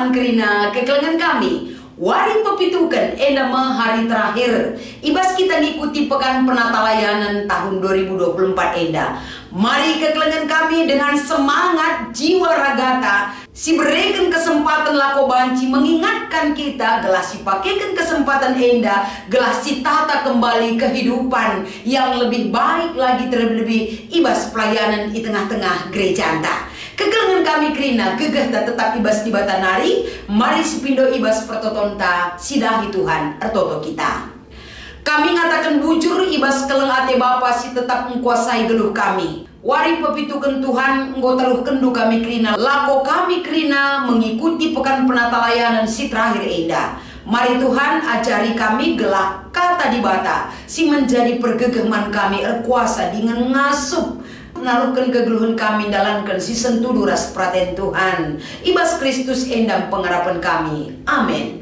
Tuhan kerina kekelengan kami. Wari pepitukan endama hari terakhir ibas kita ngikuti pekan penata layanan tahun 2024 enda. Mari kekelengan kami dengan semangat jiwa ragata si berikan kesempatan lako banci mengingatkan kita gelas si pakaikan kesempatan enda gelas si tata kembali kehidupan yang lebih baik lagi terlebih ibas pelayanan di tengah-tengah gereja anta. Kekelengan kami kerina gegah tetap ibas di batanari. Mari sipindo ibas pertotonta sidahi Tuhan ertoto kita. Kami ngatakan bujur ibas keleng ate Bapa si tetap mengkuasai geluh kami. Wari pepitukan Tuhan engkau teruh kendu kami kerina lako kami kerina mengikuti pekan penata layanan si terakhir enda. Mari Tuhan ajari kami gelak kata di bata si menjadi pergegeman kami erkuasa dengan ngasup naruhkan kegeluhan kami dalankan si sentuh duras praten Tuhan ibas Kristus endam pengharapan kami. Amin.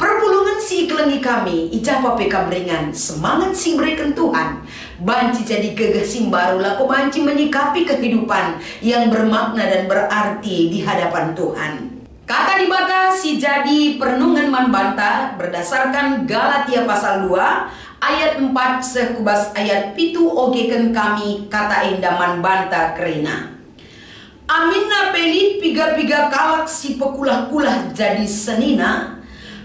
Perpulungan si iklengi kami ijapa peka beringan semangat si berikan Tuhan banci jadi gegah simbaru lako banci menyikapi kehidupan yang bermakna dan berarti di hadapan Tuhan. Kata di bata si jadi perenungan manbanta berdasarkan Galatia pasal 2 ayat 4 sekubas ayat pitu ogeken kami kata endaman banta kerina. Aminna peli piga-piga kalak si pekulah-kulah jadi senina.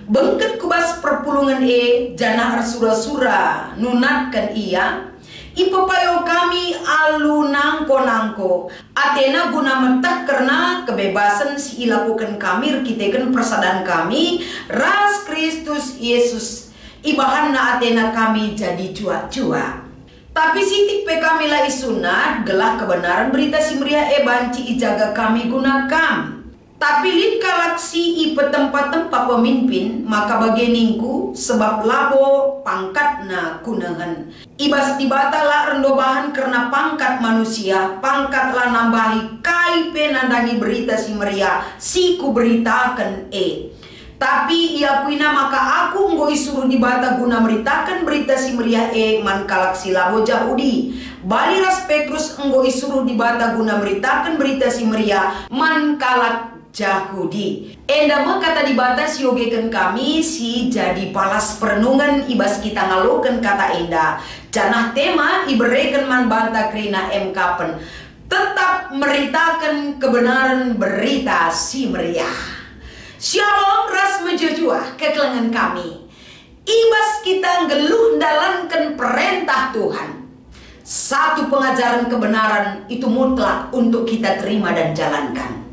Bengket kubas perpulungan jana arsura-sura nunatkan ia. Ipepayo kami alu nangko-nangko. Atena guna mentah karena kebebasan si ilakukan kami rkiteken persadaan kami. Ras Kristus Yesus. Ibahanna atena kami jadi jua-jua. Tapi sitik pe kami lai sunat gelah kebenaran berita si meriah banci ijaga kami gunakan. Tapi lid kalaksi ipe tempat-tempat pemimpin maka bageningku sebab labo pangkatna kunahan. Ibas dibatala rendobahan karena pangkat manusia pangkatlah nambahi kai pe nandangi berita si meriah si ku beritakan Tapi ia kuina maka aku nggoi suruh dibata guna meritakan berita si meriah man kalak silabo Yahudi. Bali ras Petrus nggoi suruh dibata guna meritakan berita si meriah man kalak Yahudi. Enda kata dibata si ogekan kami si jadi palas perenungan ibas kita ngalokan kata enda. Janah tema iberekan man banta krina kapen. Tetap meritakan kebenaran berita si meriah. Shalom ras mejujua kekelengan kami. Ibas kita ngeluh dalankan perintah Tuhan. Satu pengajaran kebenaran itu mutlak untuk kita terima dan jalankan.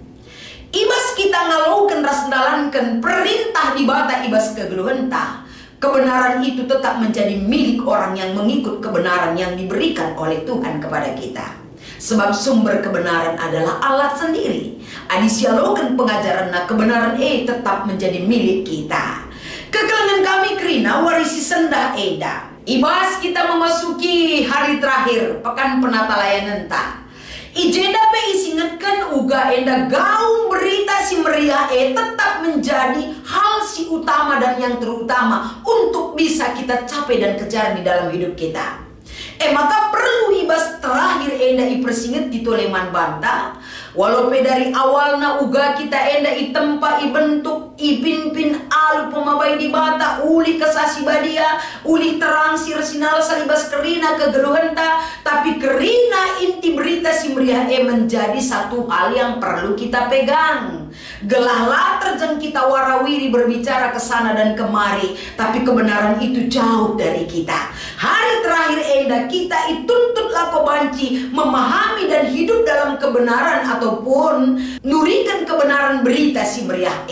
Ibas kita ngalaukan ras dalankan perintah di bata ibas kegeluhenta. Kebenaran itu tetap menjadi milik orang yang mengikut kebenaran yang diberikan oleh Tuhan kepada kita. Sebab sumber kebenaran adalah Allah sendiri. Adisialokan pengajaran kebenaran tetap menjadi milik kita. Kekelengan kami kerina warisi sendah eda. Ibas kita memasuki hari terakhir pekan penata layanan ta. Ijenda pe isingetkan uga enda gaung berita si meriah tetap menjadi hal si utama dan yang terutama untuk bisa kita capai dan kejar di dalam hidup kita. Maka perlu ibas terakhir enda ipersinget di toleman banta. Walaupun dari awalnya uga kita enda itempa ibentuk ipinpin alu pemabai di bata uli kesasi badia uli terang sirsinal salibas kerina kegeluhenta. Tapi kerina inti berita si meriah menjadi satu hal yang perlu kita pegang. Gelah latar jeng kita warawiri berbicara ke sana dan kemari, tapi kebenaran itu jauh dari kita. Hari terakhir enda kita ituntut lako banci memahami dan hidup dalam kebenaran ataupun nurikan kebenaran berita si meriah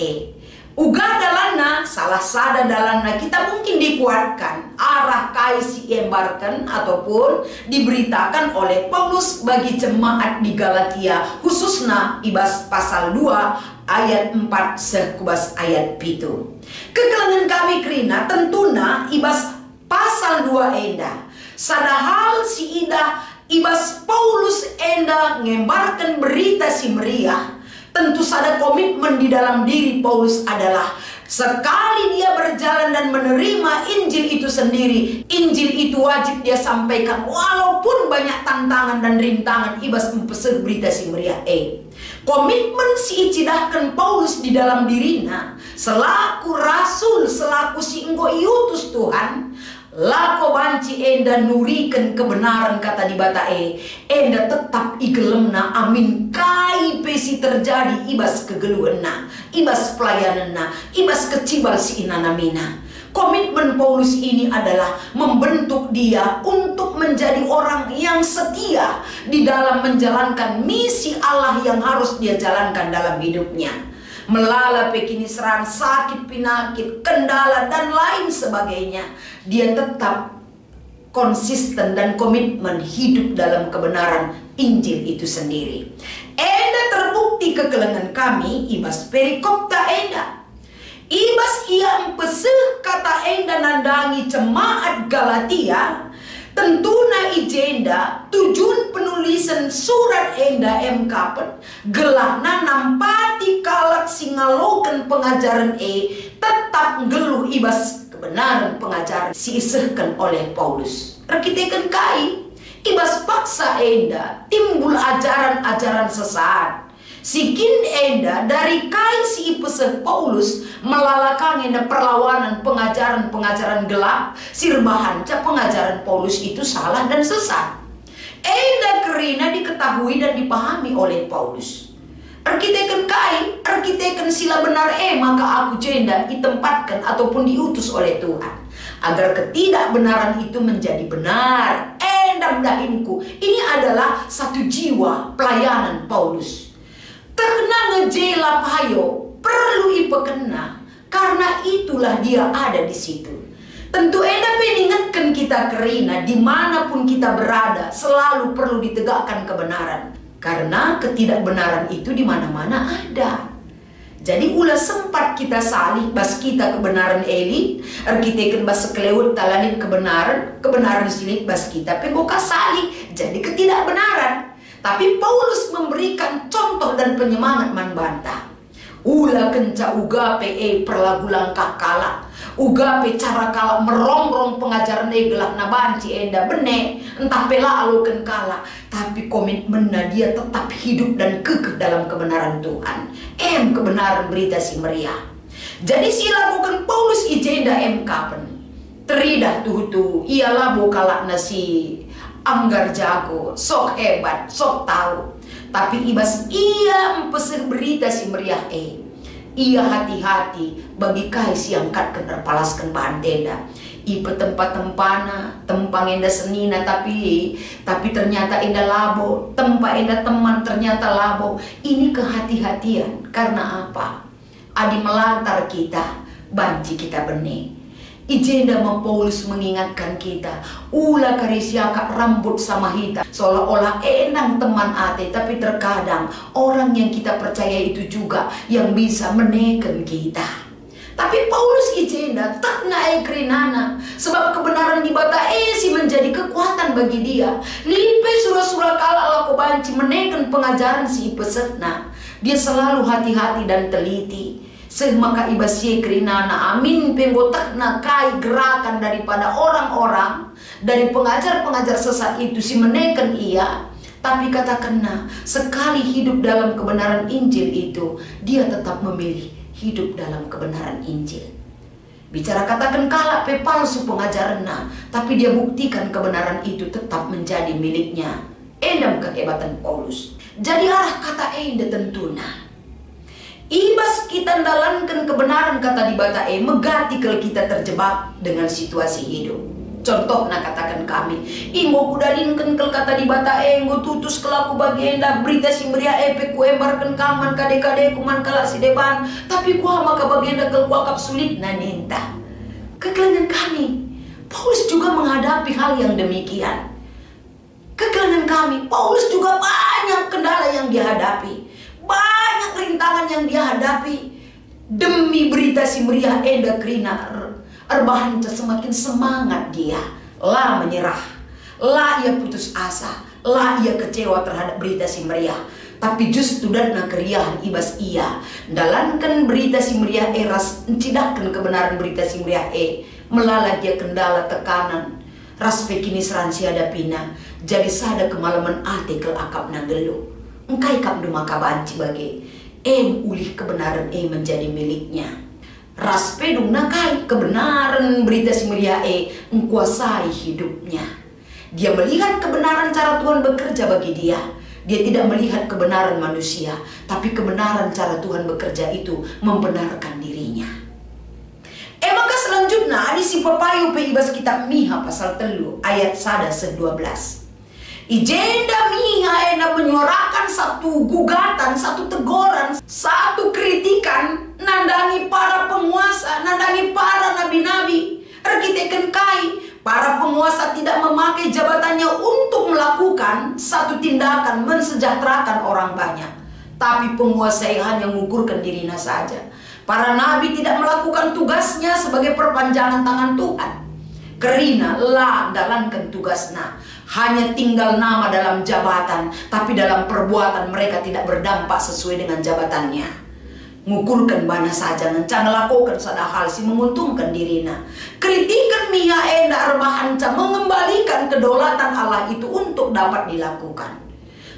Uga dalana salah sada dalana kita mungkin dikuatkan arah kai si embarkan ataupun diberitakan oleh Paulus bagi jemaat di Galatia khususnya ibas pasal 2 ayat 4 sekubas ayat pitu. Kekelengan kami kerina tentuna ibas pasal 2 enda. Sadahal si ida ibas Paulus enda ngembarkan berita si meriah. Tentu saja komitmen di dalam diri Paulus adalah Sekali dia berjalan dan menerima Injil itu sendiri, Injil itu wajib dia sampaikan walaupun banyak tantangan dan rintangan. Ibas mempesir berita si meriah komitmen si icidahkan Paulus di dalam dirinya selaku rasul, selaku si enggo iutus Tuhan. Lako banci enda nurikan kebenaran kata di bata enda tetap igelemna amin kai pesi terjadi ibas kegeluenna, ibas pelayananna, ibas kecibal si inanamina. Komitmen Paulus ini adalah membentuk dia untuk menjadi orang yang setia di dalam menjalankan misi Allah yang harus dia jalankan dalam hidupnya. Melala pekinisran, sakit, penyakit, kendala, dan lain sebagainya. Dia tetap konsisten dan komitmen hidup dalam kebenaran Injil itu sendiri. Enda terbukti kekelengan kami, ibas perikopta enda. Ibas ia empeseh kata enda nandangi jemaat Galatia. Tentuna ijenda tujuan penulisan surat enda kapan gelahna nampati kalak singalokan pengajaran tetap geluh ibas kebenaran pengajaran si isehkan oleh Paulus. Rekitekan kai ibas paksa enda timbul ajaran-ajaran sesat. Sikin enda dari kai si ipeseh Paulus melalakang enda perlawanan pengajaran-pengajaran gelap sirbahan ca pengajaran Paulus itu salah dan sesat. Enda kerina diketahui dan dipahami oleh Paulus. Arkiteken kai, arkiteken sila benar maka aku jenda ditempatkan ataupun diutus oleh Tuhan agar ketidakbenaran itu menjadi benar. Enda mendahinku, ini adalah satu jiwa pelayanan Paulus. Terkena ngejela payo perlu ipekena karena itulah dia ada di situ. Tentu enda peningatkan kita kerina dimanapun kita berada selalu perlu ditegakkan kebenaran karena ketidakbenaran itu di mana-mana ada. Jadi ulah sempat kita salih bas kita kebenaran elit, arkiteken bas sekelewut talanin kebenaran silik bas kita pegoka salih jadi ketidakbenaran. Tapi Paulus memberikan contoh dan penyemangat membantah. Ula kenca ugape perlagu langkah kala. Ugape cara kala merongrong pengajaran gelah nabanci enda bene. Entah pela alukan kala. Tapi komitmennya dia tetap hidup dan kekeh dalam kebenaran Tuhan. Kebenaran berita si meriah. Jadi si lakukan Paulus ijenda kapan. Teridah tuh ialah bokala nasi anggar jago, sok hebat, sok tahu. Tapi ibas ia empesir berita si meriah ia hati-hati bagi kais yang katkan terpalaskan bahan tenda. Ipe tempat-tempana, tempang enda senina tapi ternyata enda labo, tempat enda teman ternyata labo. Ini kehati-hatian karena apa? Adi melantar kita, banci kita benih. Ijenda Paulus mengingatkan kita, ulah karisiaka rambut sama hitam, seolah-olah enang teman ate, tapi terkadang orang yang kita percaya itu juga yang bisa menekan kita. Tapi Paulus ijenda tak naik kerinana, sebab kebenaran di bata si menjadi kekuatan bagi dia. Lipe surah-surah kala lako banci menekan pengajaran si peserta. Dia selalu hati-hati dan teliti. Maka ibasye kerinana amin penggotakna kai gerakan daripada orang-orang dari pengajar-pengajar sesat itu si menekan ia. Tapi katakanlah sekali hidup dalam kebenaran Injil itu dia tetap memilih hidup dalam kebenaran Injil. Bicara katakan kala pe palsu pengajaranna, tapi dia buktikan kebenaran itu tetap menjadi miliknya. Endam kehebatan Paulus. Jadi arah kata enda tentuna. Ibas kita dalankan kebenaran kata di bata megati kalau kita terjebak dengan situasi hidup. Contoh katakan kami, inggo kudalinkan kel kata di bata enggo tutus kelaku bagenda berita si meriah pe ku embarkan kaman kade-kade kuman kala si depan, tapi kuah maka bagenda kel kuakap sulit nanenta. Kekelangan kami, Paulus juga menghadapi hal yang demikian. Kekelangan kami, Paulus juga banyak kendala yang dihadapi. Banyak rintangan yang dia hadapi demi berita si meriah enda krina erbahan semakin semangat dia lah menyerah, lah ia putus asa, lah ia kecewa terhadap berita si meriah. Tapi justru datna keriahan ibas ia dalankan berita si meriah ras encidakan kebenaran berita si meriah melala dia kendala tekanan ras pekini seransi ada pina jadi sada kemalaman ate kel akap nagelu engkai kap duma kabanci bagi ulih kebenaran menjadi miliknya ras pedung nakai kebenaran berita si meriah mengkuasai hidupnya. Dia melihat kebenaran cara Tuhan bekerja bagi dia. Dia tidak melihat kebenaran manusia, tapi kebenaran cara Tuhan bekerja itu membenarkan dirinya. Maka selanjutnya ada si papayu pe ibas kitab Miha pasal 3 ayat 1-12. Ijenda Miha menyuarakan satu gugatan, satu teguran, satu kritikan nandani para penguasa, nandani para nabi-nabi. Arkiteken kai para penguasa tidak memakai jabatannya untuk melakukan satu tindakan mensejahterakan orang banyak, tapi penguasa yang hanya mengukurkan dirinya saja. Para nabi tidak melakukan tugasnya sebagai perpanjangan tangan Tuhan. Kerina lah dalankan tugasnya, hanya tinggal nama dalam jabatan, tapi dalam perbuatan mereka tidak berdampak sesuai dengan jabatannya. Ngukurkan mana saja ngencang lakukan sada hal si menguntungkan dirinya. Kritikan Miha arbahanca mengembalikan kedaulatan Allah itu untuk dapat dilakukan.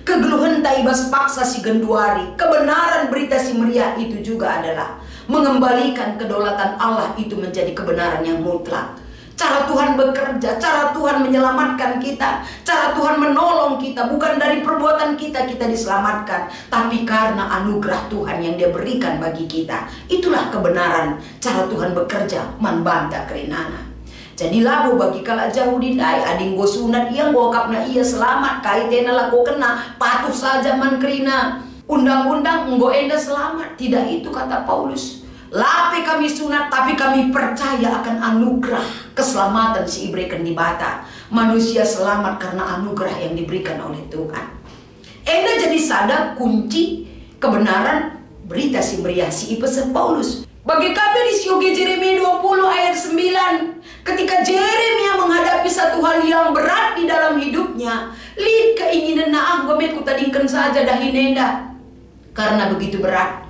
Kegeluhan taibas paksa si genduari, kebenaran berita si meriah itu juga adalah mengembalikan kedaulatan Allah itu menjadi kebenaran yang mutlak. Cara Tuhan bekerja, cara Tuhan menyelamatkan kita, cara Tuhan menolong kita, bukan dari perbuatan kita diselamatkan, tapi karena anugerah Tuhan yang Dia berikan bagi kita. Itulah kebenaran cara Tuhan bekerja manbanta kerinana. Jadi lagu bagi kala jauh didai ading go sunat yang bokapna ia selamat kaitena laku kena patuh saja man kerina undang-undang enggo enda selamat. Tidak itu kata Paulus. Lape kami sunat tapi kami percaya akan anugerah keselamatan si ibrekan di bata. Manusia selamat karena anugerah yang diberikan oleh Tuhan. Enda jadi sadar kunci kebenaran berita si meriah si pesan Paulus. Bagi kami di Syoge Jeremia 20 ayat 9. Ketika Jeremia menghadapi satu hal yang berat di dalam hidupnya, lihat keinginan naah gomet kutadingkan saja dahinenda. Karena begitu berat.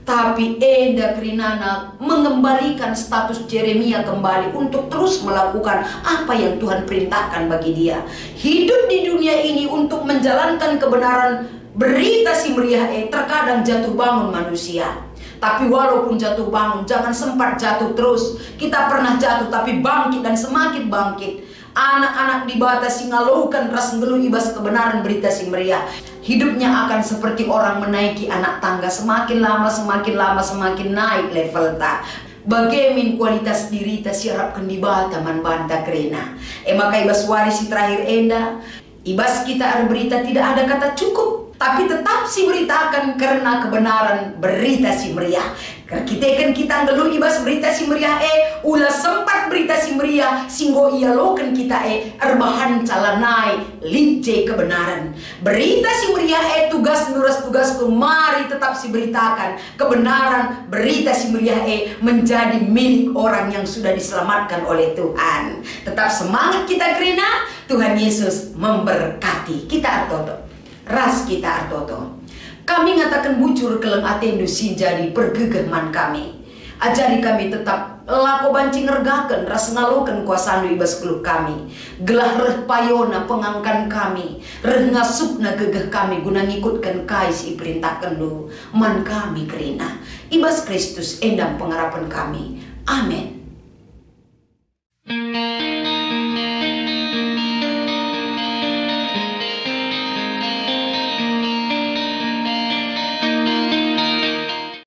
Tapi Enda Krinana mengembalikan status Jeremia kembali untuk terus melakukan apa yang Tuhan perintahkan bagi dia. Hidup di dunia ini untuk menjalankan kebenaran berita si meriah terkadang jatuh bangun manusia. Tapi walaupun jatuh bangun, jangan sempat jatuh terus. Kita pernah jatuh tapi bangkit dan semakin bangkit. Anak-anak di bata singalukan ras ngelu ibas kebenaran berita si meriah. Hidupnya akan seperti orang menaiki anak tangga, semakin lama semakin naik level ta. Bagaimana kualitas diri ta siarapkan di bata man banta krena. Maka ibas warisi terakhir Enda, ibas kita ada berita tidak ada kata cukup, tapi tetap si beritakan karena kebenaran berita si meriah. Kita kan kita ngelu ibas berita si meriah ulah sempat berita si meriah singgo ia loken kita erbahan calanai lince kebenaran. Berita si meriah tugas tugas mari tetap si beritakan kebenaran berita si meriah menjadi milik orang yang sudah diselamatkan oleh Tuhan. Tetap semangat kita karena Tuhan Yesus memberkati kita artoto. Ras kita artoto. Kami ngatakan bucur keleng atendu si jadi pergegeman kami. Ajari kami tetap lako bancing ngergaken ras ngaloken kuasanu ibas keluk kami. Gelah reh payona pengangkan kami. Reh ngasupna gegeh kami guna ngikutkan kais iperintahkan lu. Man kami kerina. Ibas Kristus endam pengharapan kami. Amin.